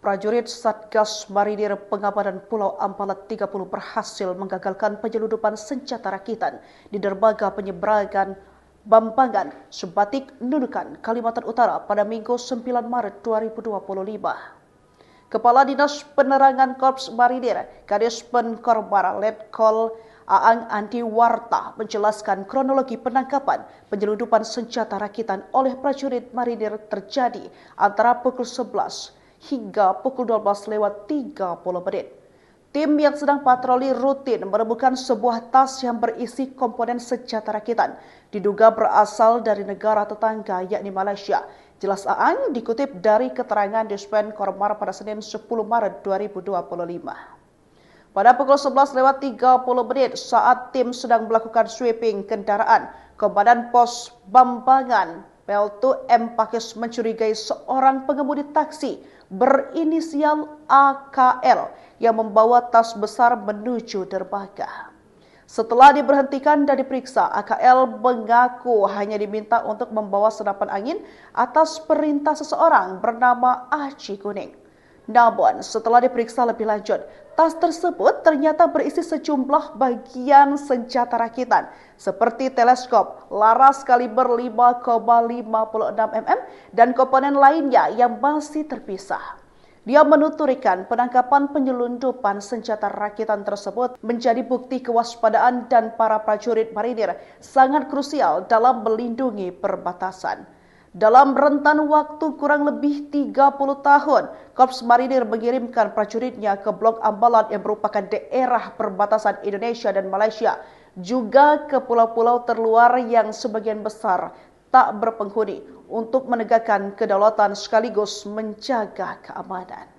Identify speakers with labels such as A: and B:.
A: Prajurit Satgas Marinir Pengamanan Pulau Ampalat 30 berhasil menggagalkan penyelundupan senjata rakitan di dermaga penyeberangan Bambangan, Sebatik, Nunukan, Kalimantan Utara pada Minggu 9 Maret 2025. Kepala Dinas Penerangan Korps Marinir, Kadis Penkormar Letkol Aang Andi Warta menjelaskan kronologi penangkapan penyelundupan senjata rakitan oleh prajurit marinir terjadi antara pukul 11 hingga pukul 12:30. Tim yang sedang patroli rutin menemukan sebuah tas yang berisi komponen senjata rakitan, diduga berasal dari negara tetangga yakni Malaysia. Jelas Aang dikutip dari keterangan Dispen Kormar pada Senin 10 Maret 2025. Pada pukul 11:30 saat tim sedang melakukan sweeping kendaraan, Komandan Pos Bambangan Peltu M. Pakis mencurigai seorang pengemudi taksi berinisial AKL yang membawa tas besar menuju dermaga. Setelah diberhentikan dan diperiksa, AKL mengaku hanya diminta untuk membawa senapan angin atas perintah seseorang bernama Aci Kuning. Namun, setelah diperiksa lebih lanjut, tas tersebut ternyata berisi sejumlah bagian senjata rakitan seperti teleskop, laras kaliber 5,56 mm, dan komponen lainnya yang masih terpisah. Dia menuturkan penangkapan penyelundupan senjata rakitan tersebut menjadi bukti kewaspadaan dan para prajurit marinir sangat krusial dalam melindungi perbatasan. Dalam rentan waktu kurang lebih 30 tahun, Korps Marinir mengirimkan prajuritnya ke Blok Ambalat yang merupakan daerah perbatasan Indonesia dan Malaysia, juga ke pulau-pulau terluar yang sebagian besar tak berpenghuni untuk menegakkan kedaulatan sekaligus menjaga keamanan.